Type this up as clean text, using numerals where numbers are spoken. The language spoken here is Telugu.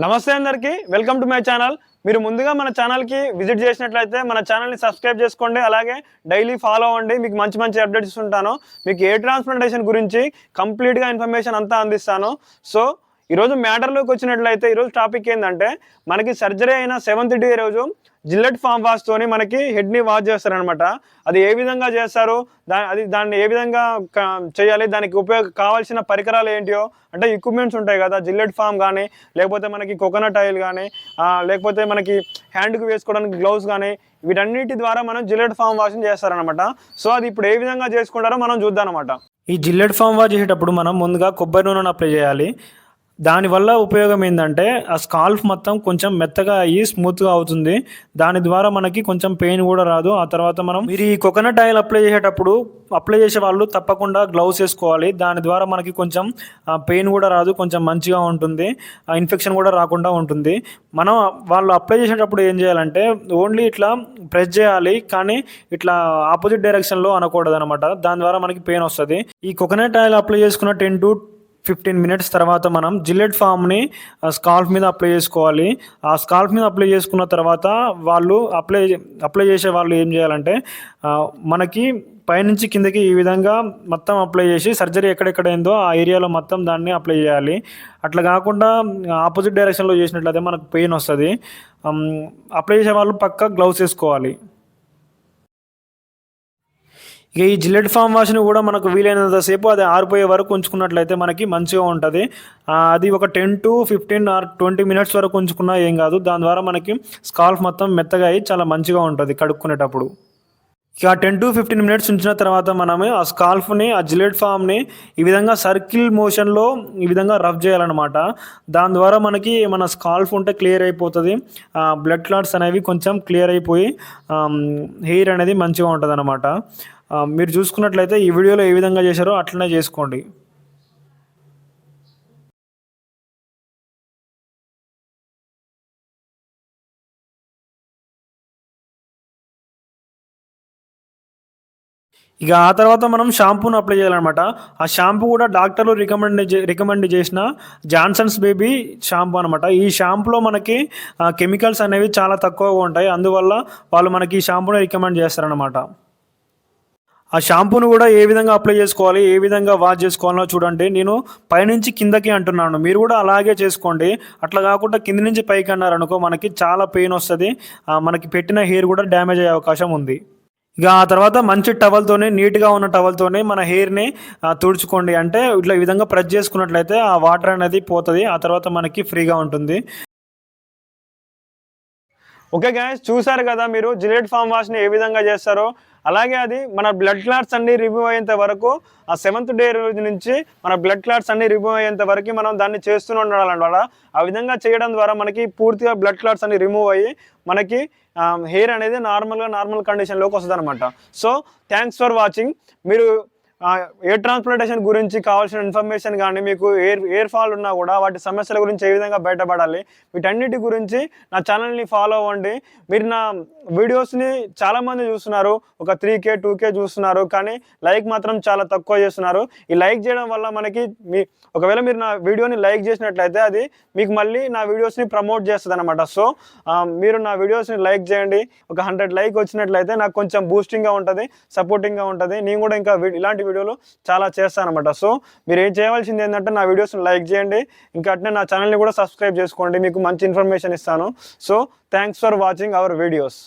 నమస్తే అందరికీ వెల్కమ్ టు మై ఛానల్. మీరు ముందుగా మన ఛానల్కి విజిట్ చేసినట్లయితే మన ఛానల్ని సబ్స్క్రైబ్ చేసుకోండి. అలాగే డైలీ ఫాలో అవ్వండి. మీకు మంచి మంచి అప్డేట్స్ ఉంటాను. మీకు ఏ ట్రాన్స్ప్లాంటేషన్ గురించి కంప్లీట్గా ఇన్ఫర్మేషన్ అంతా అందిస్తాను. సో ఈరోజు మ్యాటర్లోకి వచ్చినట్లయితే ఈరోజు టాపిక్ ఏంటంటే మనకి సర్జరీ అయిన 7th డే రోజు జిల్లెట్ ఫామ్ వాష్తోని మనకి హెడ్ని వాష్ చేస్తారనమాట. అది ఏ విధంగా చేస్తారు, దాన్ని ఏ విధంగా చేయాలి, దానికి కావాల్సిన పరికరాలు ఏంటియో అంటే ఎక్విప్మెంట్స్ ఉంటాయి కదా, జిల్లెట్ ఫామ్ కానీ లేకపోతే మనకి కోకోనట్ ఆయిల్ కానీ లేకపోతే మనకి హ్యాండ్కి వేసుకోవడానికి గ్లౌస్ కానీ వీటన్నిటి ద్వారా మనం జిల్లెట్ ఫామ్ వాష్ని చేస్తారనమాట. సో అది ఇప్పుడు ఏ విధంగా చేసుకుంటారో మనం చూద్దాం అనమాట. ఈ జిల్లెట్ ఫామ్ వాష్ చేసేటప్పుడు మనం ముందుగా కొబ్బరి నూనెను అప్లై చేయాలి. దానివల్ల ఉపయోగం ఏంటంటే ఆ స్కాల్ఫ్ మొత్తం కొంచెం మెత్తగా అయ్యి స్మూత్గా అవుతుంది. దాని ద్వారా మనకి కొంచెం పెయిన్ కూడా రాదు. ఆ తర్వాత మీరు ఈ కోకోనట్ ఆయిల్ అప్లై చేసే వాళ్ళు తప్పకుండా గ్లౌస్ వేసుకోవాలి. దాని ద్వారా మనకి కొంచెం పెయిన్ కూడా రాదు, కొంచెం మంచిగా ఉంటుంది, ఇన్ఫెక్షన్ కూడా రాకుండా ఉంటుంది. వాళ్ళు అప్లై చేసేటప్పుడు ఏం చేయాలంటే ఓన్లీ ఇట్లా ప్రెస్ చేయాలి, కానీ ఇట్లా ఆపోజిట్ డైరెక్షన్లో అనకూడదు అనమాట. దాని ద్వారా మనకి పెయిన్ వస్తుంది. ఈ కోకోనట్ ఆయిల్ అప్లై చేసుకున్న 10 to 15 minutes తర్వాత మనం జిల్లెట్ ఫామ్ని స్కాల్ఫ్ మీద అప్లై చేసుకోవాలి. ఆ స్కాల్ఫ్ మీద అప్లై చేసుకున్న తర్వాత వాళ్ళు అప్లై చేసే వాళ్ళు ఏం చేయాలంటే మనకి పైనుంచి కిందకి ఈ విధంగా మొత్తం అప్లై చేసి సర్జరీ ఎక్కడెక్కడైందో ఆ ఏరియాలో మొత్తం దాన్ని అప్లై చేయాలి. అట్లా కాకుండా ఆపోజిట్ డైరెక్షన్లో చేసినట్లయితే మనకు పెయిన్ వస్తుంది. అప్లై చేసే వాళ్ళు పక్కా గ్లౌస్ వేసుకోవాలి. ఇక ఈ జిల్లెట్ ఫామ్ వాష్ని కూడా మనకు వీలైనంతసేపు అది ఆరిపోయే వరకు ఉంచుకున్నట్లయితే మనకి మంచిగా ఉంటుంది. అది ఒక 10 to 15 or 20 minutes వరకు ఉంచుకున్నా ఏం కాదు. దాని ద్వారా మనకి స్కాల్ఫ్ మొత్తం మెత్తగా అయ్యి చాలా మంచిగా ఉంటుంది కడుక్కునేటప్పుడు. ఇక 10 to 15 minutes ఉంచిన తర్వాత మనము ఆ స్కాల్ఫ్ని, ఆ జిల్లెట్ ఫామ్ని ఈ విధంగా సర్కిల్ మోషన్లో ఈ విధంగా రబ్ చేయాలన్నమాట. దాని ద్వారా మనకి మన స్కాల్ఫ్ ఉంటే క్లియర్ అయిపోతుంది. బ్లడ్ క్లాట్స్ అనేవి కొంచెం క్లియర్ అయిపోయి హెయిర్ అనేది మంచిగా ఉంటుంది అన్నమాట. మీరు చూసుకున్నట్లయితే ఈ వీడియోలో ఏ విధంగా చేశారో అట్లనే చేసుకోండి. ఇక ఆ తర్వాత మనం షాంపూను అప్లై చేయాలన్నమాట. ఆ షాంపూ కూడా డాక్టర్లు రికమెండ్ చేసిన జాన్సన్స్ బేబీ షాంపూ అనమాట. ఈ షాంపూలో మనకి కెమికల్స్ అనేవి చాలా తక్కువగా ఉంటాయి. అందువల్ల వాళ్ళు మనకి ఈ షాంపూని రికమెండ్ చేస్తారనమాట. ఆ షాంపూను కూడా ఏ విధంగా అప్లై చేసుకోవాలి, ఏ విధంగా వాష్ చేసుకోవాలో చూడండి. నేను పైనుంచి కిందకి అంటున్నాను, మీరు కూడా అలాగే చేసుకోండి. అట్లా కాకుండా కింద నుంచి పైకి అన్నారనుకో మనకి చాలా పెయిన్ వస్తుంది. మనకి పెట్టిన హెయిర్ కూడా డ్యామేజ్ అయ్యే అవకాశం ఉంది. ఇక ఆ తర్వాత మంచి టవల్తోనే, నీట్గా ఉన్న టవల్తోనే మన హెయిర్ని తుడుచుకోండి. అంటే ఇట్లా ఈ విధంగా ప్రెస్ చేసుకున్నట్లయితే ఆ వాటర్ అనేది పోతుంది. ఆ తర్వాత మనకి ఫ్రీగా ఉంటుంది. ఓకే గైస్, చూసారు కదా మీరు జిల్లెట్ ఫామ్ వాష్ని ఏ విధంగా చేస్తారో. అలాగే అది మన బ్లడ్ క్లాట్స్ అన్నీ రిమూవ్ అయ్యేంత వరకు, ఆ 7th డే రోజు నుంచి మన బ్లడ్ క్లాట్స్ అన్నీ రిమూవ్ అయ్యేంత వరకు మనం దాన్ని చేస్తూనే ఉండాలన్నమాట. ఆ విధంగా చేయడం ద్వారా మనకి పూర్తిగా బ్లడ్ క్లాట్స్ అన్ని రిమూవ్ అయ్యి మనకి హెయిర్ అనేది నార్మల్ కండిషన్లోకి వస్తుంది అనమాట. So thanks for watching. మీరు ఎయిర్ ట్రాన్స్ప్లాంటేషన్ గురించి కావాల్సిన ఇన్ఫర్మేషన్ కానీ, మీకు ఎయిర్ ఫాల్ ఉన్నా కూడా వాటి సమస్యల గురించి ఏ విధంగా బయటపడాలి, వీటన్నిటి గురించి నా ఛానల్ని ఫాలో అవ్వండి. మీరు నా వీడియోస్ని చాలామంది చూస్తున్నారు, ఒక 3K 2K చూస్తున్నారు, కానీ లైక్ మాత్రం చాలా తక్కువ చేస్తున్నారు. ఈ లైక్ చేయడం వల్ల మనకి ఒకవేళ మీరు నా వీడియోని లైక్ చేసినట్లయితే అది మీకు మళ్ళీ నా వీడియోస్ని ప్రమోట్ చేస్తుంది అనమాట. సో మీరు నా వీడియోస్ని లైక్ చేయండి. ఒక 100 లైక్ వచ్చినట్లయితే నాకు కొంచెం బూస్టింగ్గా ఉంటుంది, సపోర్టింగ్గా ఉంటుంది. నేను కూడా ఇంకా ఇలాంటి వీడియోలు చాలా చేస్తాను అనమాట. సో మీరు ఏం చేయవలసింది ఏంటంటే నా వీడియోస్ని లైక్ చేయండి, ఇంకా అట్నే నా ఛానల్ని కూడా సబ్స్క్రైబ్ చేసుకోండి. మీకు మంచి ఇన్ఫర్మేషన్ ఇస్తాను. So thanks for watching our videos.